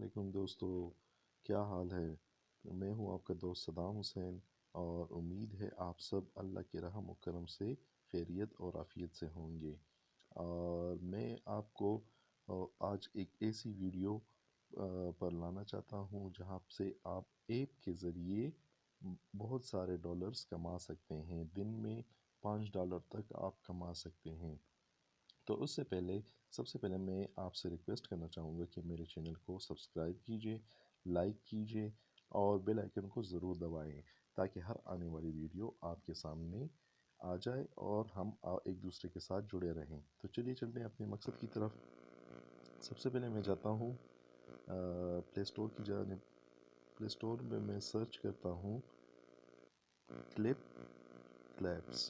علیکم دوستو، کیا حال ہے؟ میں ہوں آپ کا دوست صدام حسین، اور امید ہے آپ سب اللہ کے رحم و کرم سے خیریت اور عافیت سے ہوں گے۔ اور میں آپ کو آج ایک ایسی ویڈیو پر لانا چاہتا ہوں جہاں سے آپ ایپ کے ذریعے بہت سارے ڈالرز کما سکتے ہیں۔ دن میں $5 تک آپ کما سکتے ہیں۔ تو اس سے پہلے سب سے پہلے میں آپ سے ریکویسٹ کرنا چاہوں گا کہ میرے چینل کو سبسکرائب کیجئے، لائک کیجئے اور بیل آئیکن کو ضرور دبائیں تاکہ ہر آنے والی ویڈیو آپ کے سامنے آ جائے اور ہم ایک دوسرے کے ساتھ جڑے رہیں۔ تو چلیے چلتے ہیں اپنے مقصد کی طرف۔ سب سے پہلے میں جاتا ہوں پلے اسٹور کی جانب۔ پلے اسٹور میں میں سرچ کرتا ہوں کلپ کلیپس۔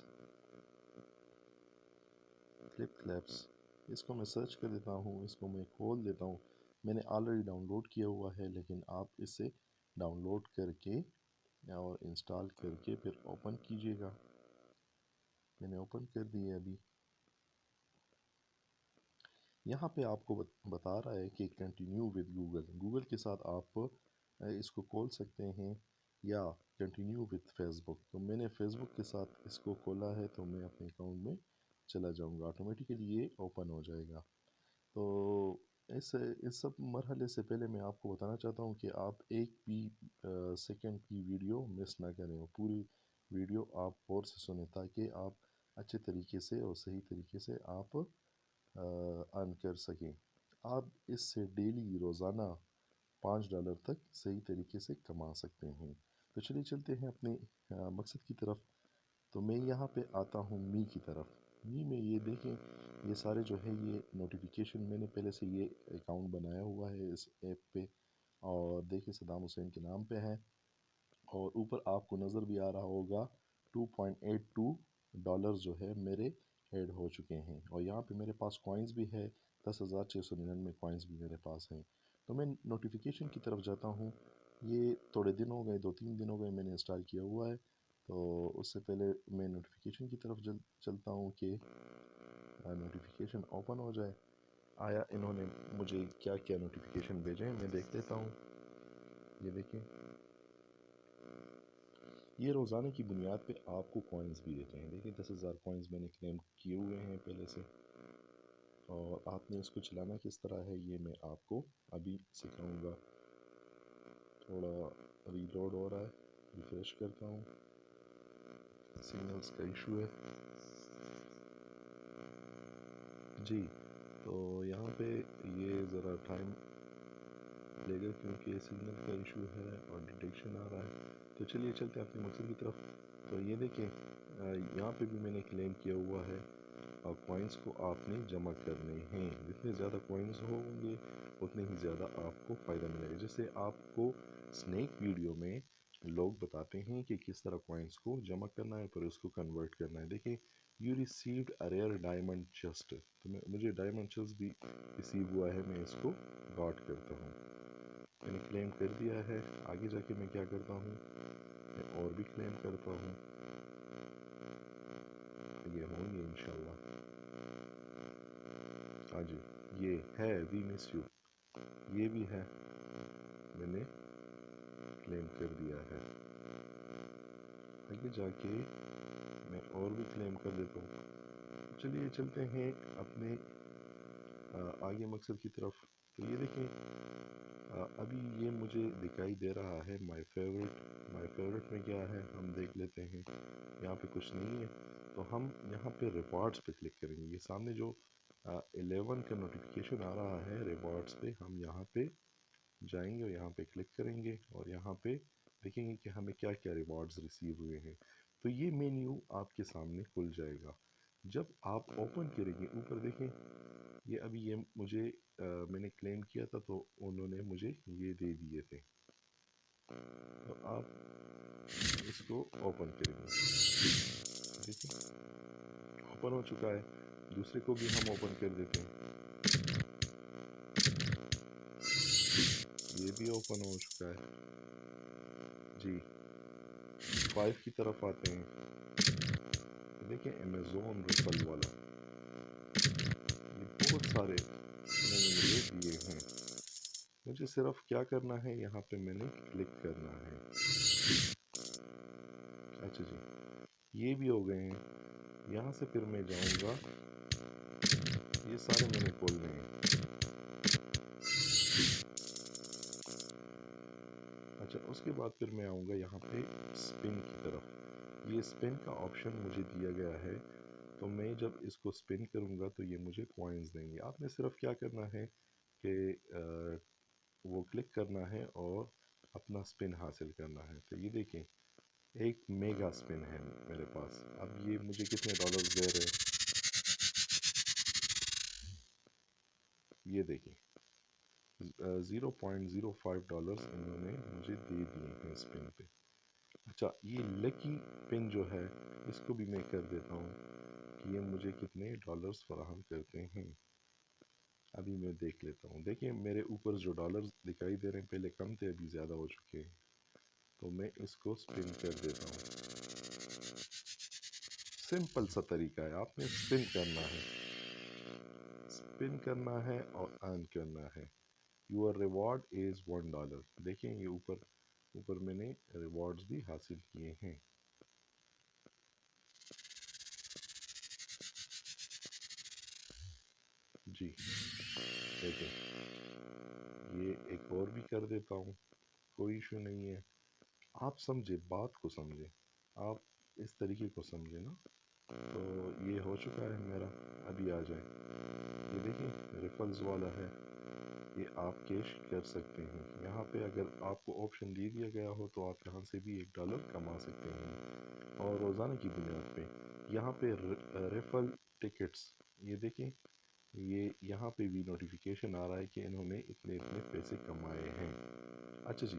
اس کو میں سرچ کر دیتا ہوں، اس کو میں کھول دیتا ہوں۔ میں نے آلریڈی ڈاؤن لوڈ کیا ہوا ہے، لیکن آپ اسے ڈاؤن لوڈ کر کے اور انسٹال کر کے پھر اوپن کیجئے گا۔ میں نے اوپن کر دی ہے ابھی۔ یہاں پہ آپ کو بتا رہا ہے کہ کنٹینیو ود گوگل کے ساتھ آپ اس کو کھول سکتے ہیں، یا کنٹینیو ود فیس بک۔ تو میں نے فیس بک کے ساتھ اس کو کھولا ہے، تو میں اپنے اکاؤنٹ میں چلا جاؤں گا، آٹومیٹیکلی یہ اوپن ہو جائے گا۔ تو اس سب مرحلے سے پہلے میں آپ کو بتانا چاہتا ہوں کہ آپ ایک بھی سیکنڈ کی ویڈیو مس نہ کریں، پوری ویڈیو آپ غور سے سنیں تاکہ آپ اچھے طریقے سے اور صحیح طریقے سے آپ ارن کر سکیں۔ آپ اس سے ڈیلی روزانہ $5 تک صحیح طریقے سے کما سکتے ہیں۔ تو چلیے چلتے ہیں اپنے مقصد کی طرف۔ تو میں یہاں پہ آتا ہوں می کی طرف۔ می میں یہ دیکھیں، یہ سارے جو ہے یہ نوٹیفیکیشن، میں نے پہلے سے یہ اکاؤنٹ بنایا ہوا ہے اس ایپ پہ، اور دیکھیں صدام حسین کے نام پہ ہے، اور اوپر آپ کو نظر بھی آ رہا ہوگا $2.82 جو ہے میرے ایڈ ہو چکے ہیں، اور یہاں پہ میرے پاس کوائنز بھی ہے، 10,699 کوائنز بھی میرے پاس ہیں۔ تو میں نوٹیفیکیشن کی طرف جاتا ہوں۔ یہ تھوڑے دن ہو گئے، 2-3 دن ہو گئے میں نے انسٹال کیا ہوا ہے۔ تو اس سے پہلے میں نوٹیفیکیشن کی طرف چلتا ہوں کہ نوٹیفیکیشن اوپن ہو جائے۔ آیا انہوں نے مجھے کیا کیا نوٹیفیکیشن بھیجے ہیں، میں دیکھ لیتا ہوں۔ یہ دیکھیں، یہ روزانہ کی بنیاد پہ آپ کو کوائنز بھی دیتے ہیں۔ دیکھیں 10,000 کوائنز میں نے کلیم کیے ہوئے ہیں پہلے سے، اور آپ نے اس کو چلانا کس طرح ہے یہ میں آپ کو ابھی سکھاؤں گا۔ تھوڑا ریلوڈ ہو رہا ہے، ریفریش کرتا ہوں، سگنلز کا ایشو ہے جی۔ تو یہاں پہ یہ ذرا ٹائم لے گا کیونکہ سگنل کا ایشو ہے اور ڈیٹیکشن آ رہا ہے۔ تو چلیے چلتے ہیں اپنے مقصد کی طرف۔ تو یہ دیکھیں، یہاں پہ بھی میں نے کلیم کیا ہوا ہے، اور کوائنز کو آپ نے جمع کرنے ہیں۔ جتنے زیادہ کوائنز ہوں گے اتنے ہی زیادہ آپ کو فائدہ ملے گا۔ جیسے آپ کو سنیک ویڈیو میں لوگ بتاتے ہیں کہ کس طرح کوائنز کو جمع کرنا ہے، پھر اس کو کنورٹ کرنا ہے۔ دیکھیں، you received a rare diamond chest, تو مجھے ڈائمنڈ چیسٹ بھی ریسیو ہوا ہے، میں اس کو گاٹ کرتا ہوں۔ میں نے کلیم کر دیا ہے۔ آگے جا کے میں کیا کرتا ہوں، میں اور بھی کلیم کرتا ہوں، یہ ہوں گے انشاءاللہ۔ ہاں جی، یہ ہے وی مس یو، یہ بھی ہے، میں نے کلیم کر دیا ہے۔ آگے جا کے میں اور بھی کلیم کر دیتا ہوں۔ چلیے چلتے ہیں اپنے آگے مقصد کی طرف۔ تو یہ دیکھیں، ابھی یہ مجھے دکھائی دے رہا ہے مائی فیورٹ میں کیا ہے ہم دیکھ لیتے ہیں۔ یہاں پہ کچھ نہیں ہے، تو ہم یہاں پہ ریوارڈز پہ کلک کریں گے۔ یہ سامنے جو 11 کا نوٹیفیکیشن آ رہا ہے ریوارڈز پہ، ہم یہاں پہ جائیں گے اور یہاں پہ کلک کریں گے، اور یہاں پہ دیکھیں گے کہ ہمیں کیا کیا ریوارڈز ریسیو ہوئے ہیں۔ تو یہ مینیو آپ کے سامنے کھل جائے گا۔ جب آپ اوپن کریں گے، اوپر دیکھیں، یہ ابھی یہ مجھے میں نے کلیم کیا تھا تو انہوں نے مجھے یہ دے دیے تھے۔ تو آپ اس کو اوپن کریں گے، دیکھیں اوپن ہو چکا ہے۔ دوسرے کو بھی ہم اوپن کر دیتے ہیں، یہ بھی اوپن ہو چکا ہے جی۔ 5 کی طرف آتے ہیں، دیکھیں امیزون ریفل والا، یہ بہت سارے انہوں نے مجھے دیے ہیں۔ مجھے صرف کیا کرنا ہے، یہاں پہ میں نے کلک کرنا ہے. اچھا جی، یہ بھی ہو گئے ہیں. یہاں سے پھر میں جاؤں گا، یہ سارے میں نے کھولنے ہیں. اچھا، اس کے بعد پھر میں آؤں گا یہاں پہ اسپن کی طرف. یہ اسپن کا آپشن مجھے دیا گیا ہے، تو میں جب اس کو اسپن کروں گا تو یہ مجھے کوائنز دیں گے. آپ نے صرف کیا کرنا ہے کہ وہ کلک کرنا ہے اور اپنا اسپن حاصل کرنا ہے. تو یہ دیکھیں، ایک میگا اسپن ہے میرے پاس. اب یہ مجھے کتنے ڈالرز دے رہے ہیں، یہ دیکھیں 0.05 ڈالرز انہوں نے مجھے دے دیے ہیں اسپن پہ. اچھا، یہ لکی پن جو ہے اس کو بھی میں کر دیتا ہوں کہ یہ مجھے کتنے ڈالرز فراہم کرتے ہیں. ابھی میں دیکھ لیتا ہوں. دیکھیں میرے اوپر جو ڈالرز دکھائی دے رہے ہیں پہلے کم تھے، ابھی زیادہ ہو چکے ہیں. تو میں اس کو اسپن کر دیتا ہوں. سمپل سا طریقہ ہے، آپ نے اسپن کرنا ہے، اسپن کرنا ہے اور ارن کرنا ہے. Your reward is $1. دیکھیں یہ اوپر میں نے ریوارڈز بھی حاصل کیے ہیں. جی دیکھیں، یہ ایک اور بھی کر دیتا ہوں، کوئی ایشو نہیں ہے. آپ سمجھے، بات کو سمجھے، آپ اس طریقے کو سمجھے نا. تو یہ ہو چکا ہے میرا. ابھی آ جائیں، یہ دیکھیں ریفلز والا ہے، یہ آپ کیش کر سکتے ہیں. یہاں پہ اگر آپ کو آپشن دے دیا گیا ہو تو آپ یہاں سے بھی $1 کما سکتے ہیں. اور روزانہ کی بنیاد پہ یہاں پہ ریفل ٹکٹس، یہ دیکھیں، یہ یہاں پہ بھی نوٹیفیکیشن آ رہا ہے کہ انہوں نے اتنے اتنے پیسے کمائے ہیں. اچھا جی،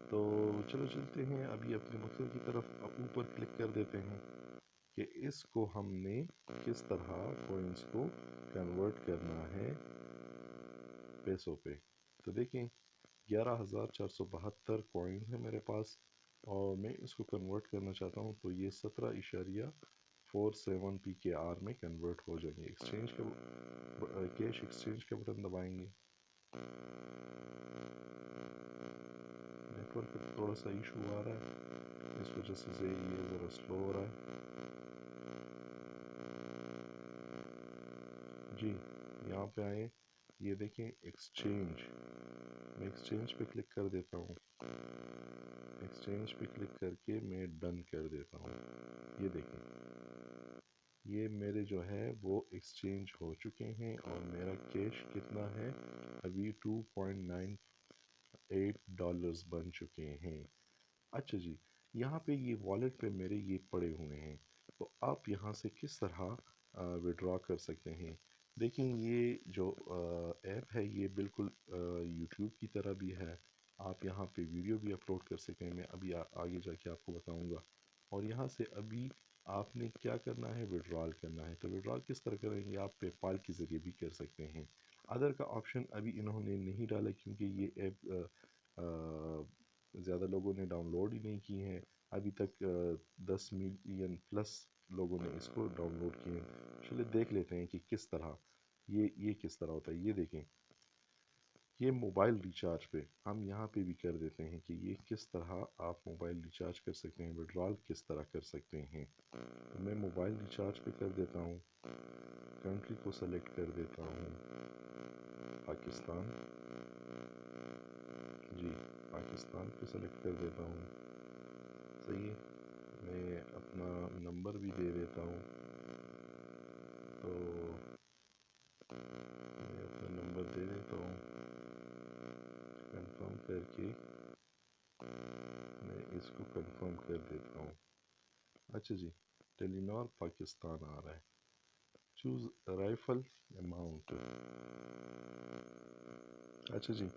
تو چلو چلتے ہیں ابھی اپنے مقصد کی طرف. اوپر کلک کر دیتے ہیں کہ اس کو ہم نے کس طرح کوئنس کو کنورٹ کرنا ہے پیسوں پہ. تو دیکھیں 11,472 کوئنز ہیں میرے پاس، اور میں اس کو کنورٹ کرنا چاہتا ہوں. تو یہ 17.47 PKR میں کنورٹ ہو جائیں گے. ایکسچینج کا کیش ایکسچینج کا بٹن دبائیں گے. نیٹ ورک پہ تھوڑا سا ایشو آ رہا ہے، اس وجہ سے یہ ذرا سلو ہو رہا ہے. جی یہاں پہ آئیں، یہ دیکھیں ایکسچینج. میں ایکسچینج پہ کلک کر دیتا ہوں. ایکسچینج پہ کلک کر کے میں ڈن کر دیتا ہوں. یہ دیکھیں، یہ میرے جو ہے وہ ایکسچینج ہو چکے ہیں، اور میرا کیش کتنا ہے ابھی $2.98 بن چکے ہیں. اچھا جی، یہاں پہ یہ والیٹ پہ میرے یہ پڑے ہوئے ہیں. تو آپ یہاں سے کس طرح وڈرا کر سکتے ہیں. دیکھیں یہ جو ایپ ہے یہ بالکل یوٹیوب کی طرح بھی ہے. آپ یہاں پہ ویڈیو بھی اپلوڈ کر سکتے ہیں، میں ابھی آگے جا کے آپ کو بتاؤں گا. اور یہاں سے ابھی آپ نے کیا کرنا ہے، وڈرال کرنا ہے. تو وڈرال کس طرح کریں گے، آپ پے پال کے ذریعے بھی کر سکتے ہیں. ادر کا آپشن ابھی انہوں نے نہیں ڈالا کیونکہ یہ ایپ زیادہ لوگوں نے ڈاؤن لوڈ ہی نہیں کی ہیں. ابھی تک 10 ملین پلس لوگوں نے اس کو ڈاؤن لوڈ کیے ہیں. چلے دیکھ لیتے ہیں کہ کس طرح یہ کس طرح ہوتا ہے. یہ دیکھیں، یہ موبائل ریچارج پہ ہم یہاں پہ بھی کر دیتے ہیں کہ یہ کس طرح آپ موبائل ریچارج کر سکتے ہیں، وڈرال کس طرح کر سکتے ہیں. میں موبائل ریچارج پہ کر دیتا ہوں، کنٹری کو سلیکٹ کر دیتا ہوں پاکستان. جی پاکستان پہ سلیکٹ کر دیتا ہوں. صحیح ہے، میں اپنا نمبر بھی دے دیتا ہوں. تو میں اپنا نمبر دے دیتا ہوں، کنفرم کر کے میں اس کو کنفرم کر دیتا ہوں. اچھا جی، ٹیلی نار پاکستان آ رہا ہے. Choose rifle amount. اچھا جی،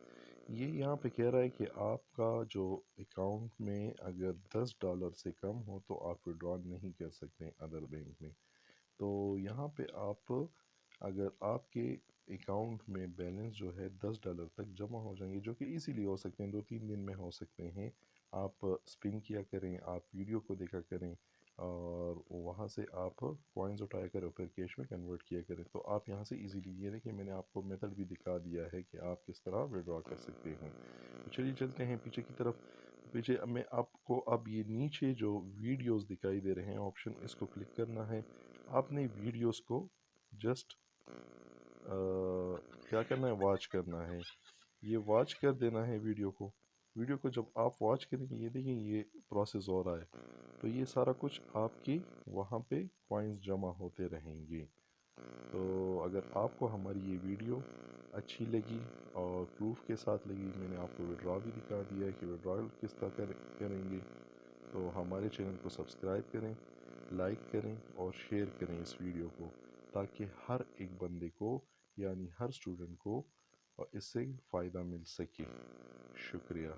یہ یہاں پہ کہہ رہا ہے کہ آپ کا جو اکاؤنٹ میں اگر $10 سے کم ہو تو آپ وڈرا نہیں کر سکتے ادر بینک میں. تو یہاں پہ آپ اگر آپ کے اکاؤنٹ میں بیلنس جو ہے $10 تک جمع ہو جائیں گے، جو کہ ایزیلی ہو سکتے ہیں، 2-3 دن میں ہو سکتے ہیں. آپ اسپن کیا کریں، آپ ویڈیو کو دیکھا کریں، اور وہاں سے آپ کوائنز اٹھایا کریں اور پھر کیش میں کنورٹ کیا کریں. تو آپ یہاں سے ایزیلی یہ دیکھیں میں نے آپ کو میتھڈ بھی دکھا دیا ہے کہ آپ کس طرح وڈرا کر سکتے ہیں. چلیے چلتے ہیں پیچھے کی طرف. پیچھے میں آپ کو اب یہ نیچے جو ویڈیوز دکھائی دے رہے ہیں آپشن اس کو کلک کرنا ہے. آپ نے ویڈیوز کو جسٹ کیا کرنا ہے واچ کرنا ہے. یہ واچ کر دینا ہے ویڈیو کو. ویڈیو کو جب آپ واچ کریں گے یہ دیکھیں یہ پروسیس ہو رہا ہے. تو یہ سارا کچھ آپ کی وہاں پہ کوائنز جمع ہوتے رہیں گے. تو اگر آپ کو ہماری یہ ویڈیو اچھی لگی اور پروف کے ساتھ لگی, میں نے آپ کو وڈرا بھی دکھا دیا ہے کہ وڈرا کس طرح کریں گے, تو ہمارے چینل کو سبسکرائب کریں, لائک کریں اور شیئر کریں اس ویڈیو کو, تاکہ ہر ایک بندے کو یعنی ہر اسٹوڈنٹ کو اس سے فائدہ مل سکے. شکریہ.